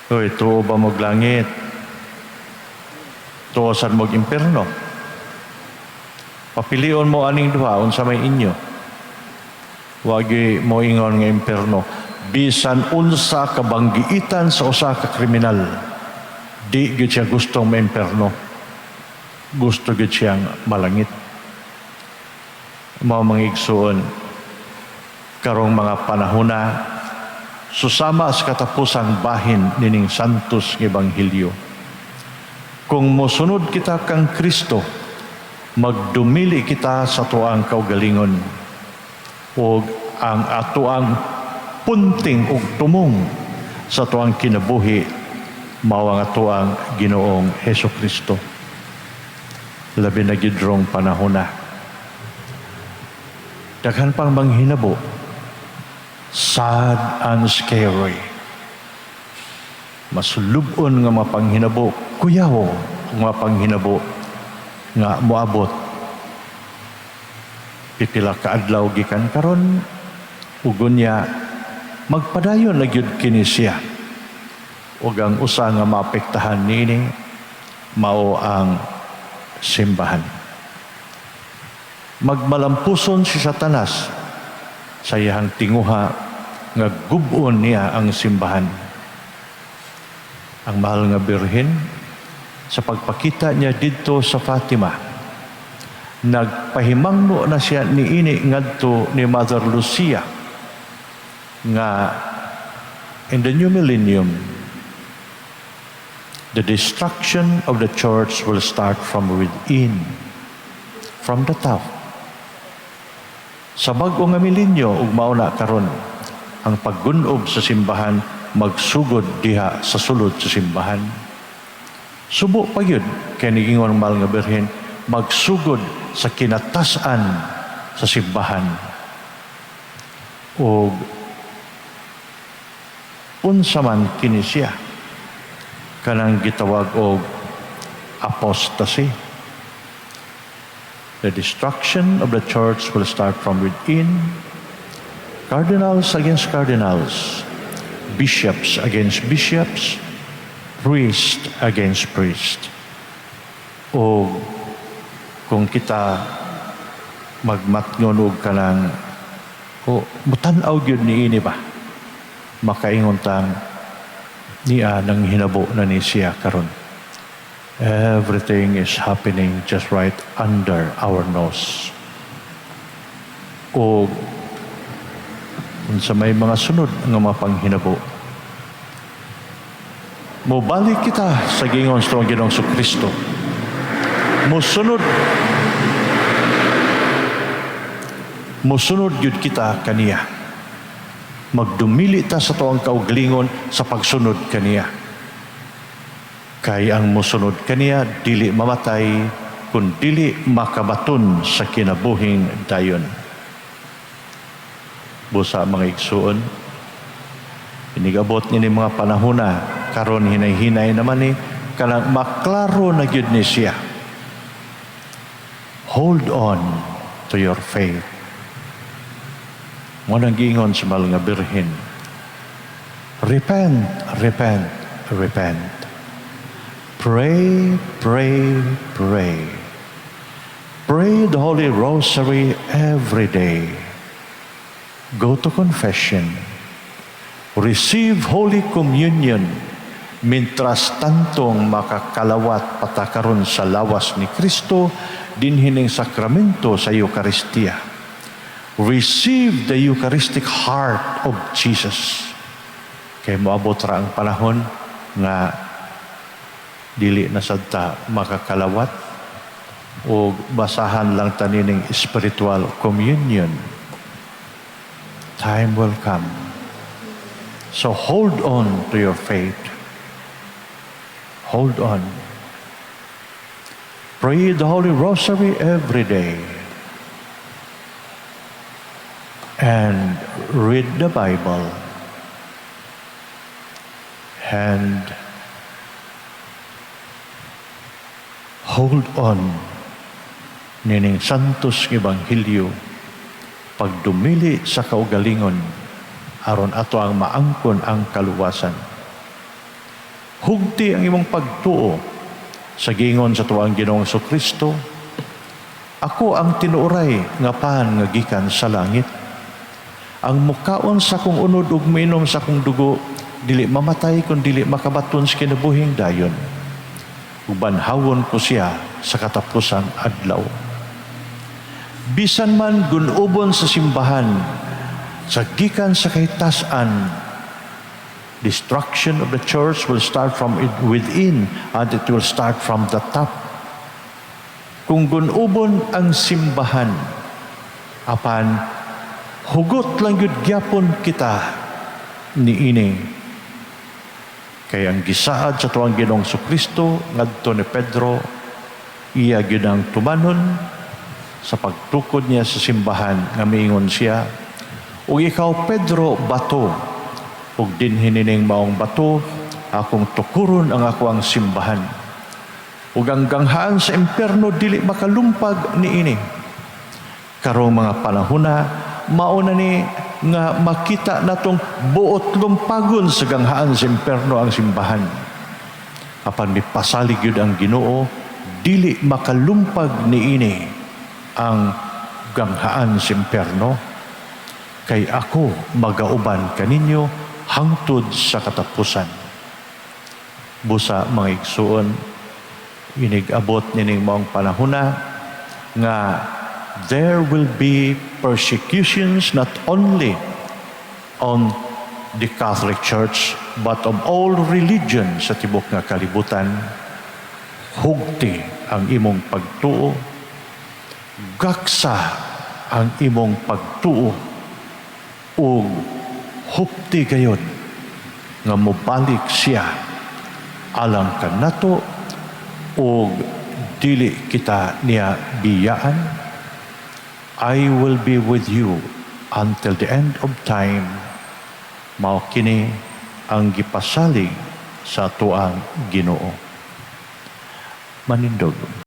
Uy, tuo ba mog langit? Tuo sad mog impierno? Papilion mo aning duha unsa may inyo. Wagi mo ingon nga impierno. Bisan unsa ka banggiitan sa usa ka kriminal, di gyud siya gustong ma-impierno. Gusto gyud siyang malangit. Mao mga igsuon, karong mga panahona, susama sa katapusang bahin nining santos nga ebanghelyo. Kung mosunod kita kang Kristo, magdumili kita sa tuang kaugalingon o ang atuang punting ug tumong sa tuang kinabuhi mao ang atuang Ginoong Hesukristo. Labi na gidrong panahona. Daghan pang manghinabo, sad and scary. Masulubon nga mapanghinabo, kuyaw nga panghinabo nga moabot. Pipila ka adlaw gikan karon, ugon niya magpadayon na gyud kini siya. Ug ang usa nga maapektahan nini mao ang simbahan. Magmalampuson si Satanas sa iyang tinguha nga gub-on niya ang simbahan. Ang mahal nga birhen, sa pagpakita niya dito sa Fatima, nagpahimangno na siya niini ngadto ni Mother Lucia nga in the new millennium, the destruction of the church will start from within, from the top. Sa bag-o nga milenyo ug mauna karon, ang paggunob sa simbahan magsugod diha sa sulod sa simbahan. Subo pa yun, kaya nigingon mahal nga birhen, magsugod sa kinatasan sa simbahan. O unsa man kini siya, kanang gitawag og apostasy. The destruction of the church will start from within. Cardinals against cardinals, bishops against bishops, priest against priest. O kung kita magmatngon og kanang mutan-aw gyud niini ba, makaingon tang niya nang hinabo na ni siya karon. Everything is happening just right under our nose. O kung sa may mga sunod nga mapanghinabo, mobalik kita sa gingon sa Ginoong Kristo. Musunod yun kita kaniya. Magdumili ta sa tuang kaugalingon sa pagsunod kaniya. Kay ang musunod kaniya, dili mamatay, kun dili makabaton sa kinabuhing dayon. Busa mga igsuon, inigabot ni mga panahona, karon hinay-hinay naman kanang maklaro na gyud ni siya. Hold on to your faith. Ngunang giingon sa mahal nga birhen, repent, repent, repent. Pray, pray, pray. Pray the Holy Rosary every day. Go to confession. Receive Holy Communion mintras tantong makakalawat patakaron sa lawas ni Kristo dinhining sakramento sa Eucharistia. Receive the Eucharistic heart of Jesus. Kay moabot ra ang panahon nga dili na sadta makakalawat o basahan lang tanining spiritual communion. Time will come. So hold on to your faith. Hold on. Pray the Holy Rosary every day. And read the Bible. And hold on nining santos ebanghelyo pagdumili sa kaugalingon aron ato ang maangkon ang kaluwasan. Hugti ang imong pagtuo sa gingon sa tuwang Ginoong Kristo. Ako ang tinuoray nga pan nga gikan sa langit. Ang mukaon sa kong unod ug minom sa kong dugo, dili mamatay kun dili makabaton sa kinabuhing dayon. Ubanhawon ko siya sa katapusang adlaw. Bisan man gunubon sa simbahan, sa gikan sa kahitasan, destruction of the church will start from within and it will start from the top. Kung gunubon ang simbahan, apan hugot lang yun gyapon kita ni ini. Kaya ang gisaad sa tuwang Ginoong Kristo ngadto ni Pedro, iya gyud ang tumanon sa pagtukod niya sa simbahan nga miingon siya, ug ikaw Pedro bato, ug dinhi nining maong bato akong tukuron ang ako ang simbahan. Ug ang ganghaan sa impierno dili makalumpag niini. Karong mga panahona mauna ni nga makita natong buot lumpagon sa ganghaan sa impierno ang simbahan. Apan mipasalig yun ang Ginoo, dili makalumpag niini ang ganghaan sa impierno. Kay ako magauban kaninyo hangtod sa katapusan. Busa mga igsuon, inigabot nining maong panahona nga there will be persecutions not only on the Catholic Church but of all religions sa tibok nga kalibutan. Hugti ang imong pagtuo, gaksa ang imong pagtuo, ug hupti gayon nga mobalik siya alang kanato ug dili kita niya biyaan. I will be with you until the end of time. Mao kini ang gipasalig sa tuang Ginoo. Manindog.